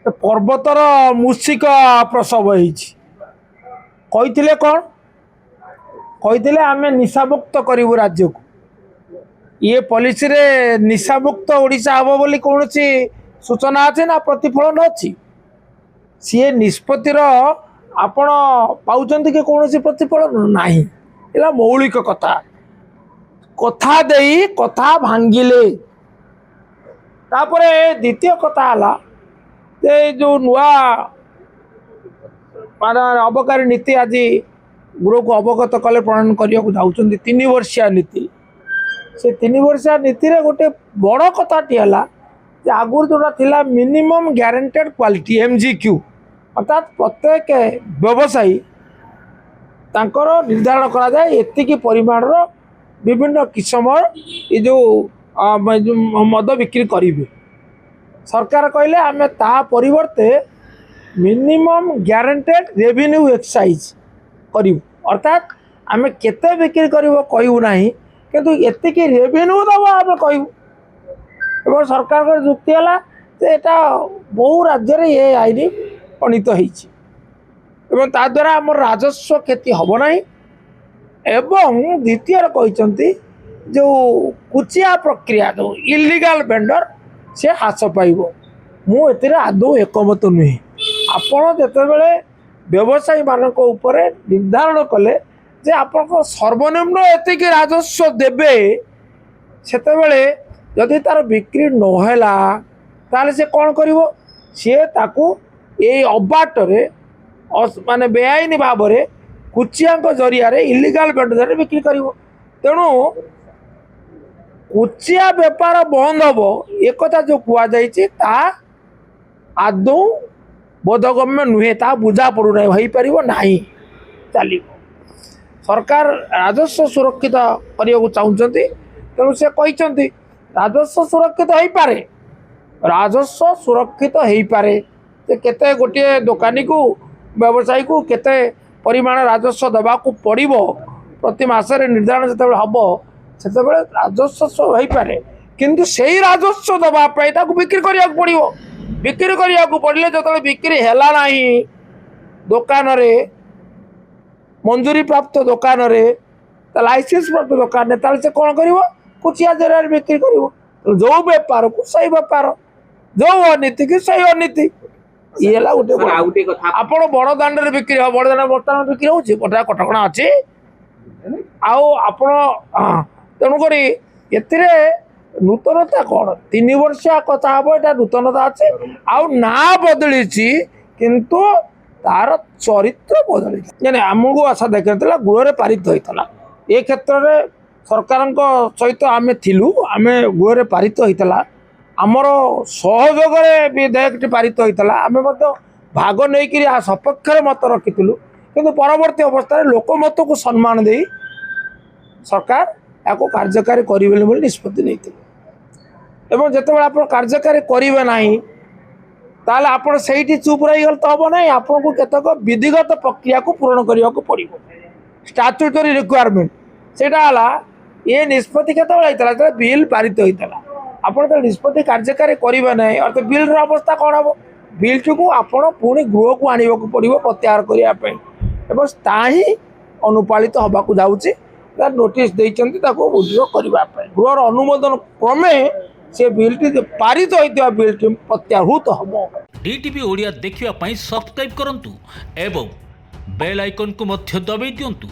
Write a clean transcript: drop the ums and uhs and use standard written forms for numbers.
पर्वतर मूषिक प्रसव होते कौन कही आम निशामुक्त करूँ राज्य को ये पॉलिसी रे निशामुक्त ओडिशा हम बोली कौन सूचना अच्छे ना प्रतिफलन अच्छी सी निष्पत्तिर आपण पाँच कि कौन प्रतिफलन ना ये मौलिक कथा कथा दे कथा भांगिले तापरे द्वितीय कथा है जो नुआ माना अबकारी नीति आज गृह को अवगत कले प्रणयन करने को जाऊँ 3 वर्षिया नीति से 3 वर्षिया नीति रे गोटे बड़ कथाटी है आगुरी जोटा थिला मिनिमम ग्यारंटेड क्वालिटी MGQ अर्थात प्रत्येक व्यवसायी तांकर निर्धारण करा जाए एतिकी परिमाण विभिन्न किस्म ये जो मद बिक्री करेंगे सरकार कहले आम ता परिवर्ते मिनिमम ग्यारंटेड रेवेन्यू एक्साइज करूँ अर्थात आम केते बिक्री करूँ कहूँ ना किंतु एतिकी रेवेन्यू दब आम कहूँ एवं सरकार का जुक्ति है बहु राज्य में ये आईन प्रणीत होता द्वारा आम राजस्व क्षति हम ना एवं द्वितीय कहते जो कुचिया प्रक्रिया जो इलीगल वेंडर से ह्रास पाइब मुझे आदौ एकमत नुहे आपण जितेबले व्यवसायी मानक उपरे निर्धारण कले जे आप सर्वनिम्न एतिक राजस्व देवे सेतेबेले जदि तार बिक्री नहला ताले से कौन करिवो सी ताकू ये अबाटरे माने बेआईन भाव में कुचिया जरिया इलीगल वेंडर बिक्री करिवो तेणु कुचिया बेपार बंद हम एक जो कहुई आदौ बोधगम्य नुहे ता बुझा पड़ूना हो पार ना चल सरकार राजस्व सुरक्षित करने को चाहते तेणु से कहते राजस्व सुरक्षित हो पारे राजस्व सुरक्षित हो पारे केते गोटे दुकानी को व्यवसायी को केते परिमाण राजस्व देवा पड़ो प्रति मासरे निर्धारण जो हम से राजस्व हो पारे किंतु से ही राजस्व देवाई बिक्री करने पड़ो बिक्री करने पड़े जो बिक्री है ना दुकान रे मंजूरी प्राप्त दुकान रे लाइसेंस प्राप्त दुकान से कौन कर कुचिया जरिया बिक्री कर जो बेपार को सही बेपार जो अनीति की सही अनीति ये गोटे आप बड़ दाण्ड में बिक्री हो बड़ दाण्ड बर्तमान बिक्री होटा कटका अच्छे तेणुक नूतनता कौन 3 वर्षिया कथा हम यहाँ नूतनता अच्छे आउ ना बदली किंतु तार चरित्र बदली यानी आमको आशा देखा गृह में पारित होता ये क्षेत्र में सरकार सहित आम थिलु आम गृह में पारित होता आमर सहयोग विधेयक पारित होता आम भाग नहीं सपक्ष मत रखी किंतु परवर्ती अवस्था लोकमत को सम्मान दे सरकार या कार्यकारी करेंगे निष्पत्ति नहीं एवं जिते आप कार्यकारी करेंगे ना ताल आप चुप रही गल तो हम ना आपन को केतक विधिगत प्रक्रिया को पूरण करने को पड़ो स्टाट्यूटरी रिक्वायरमेंट से ये निष्पत्ति केत बिल पारित होता आप निष्पत्ति कार्यकारी करेंगे ना अर्थात बिल अवस्था कौन हम बिल टी को आप पुणी गृह को आने को पड़ो प्रत्याहार करने ही अनुपालित हवा को जाऊँगी नोटिस देते उद्योग करने गृहर अनुमोदन क्रमे से बिलटी पारित होता बिलटी प्रत्याहृत हम DTV ओडिया देखिवा सब्सक्राइब करंतु एवं बेल आइकन को दबाई दियंतु।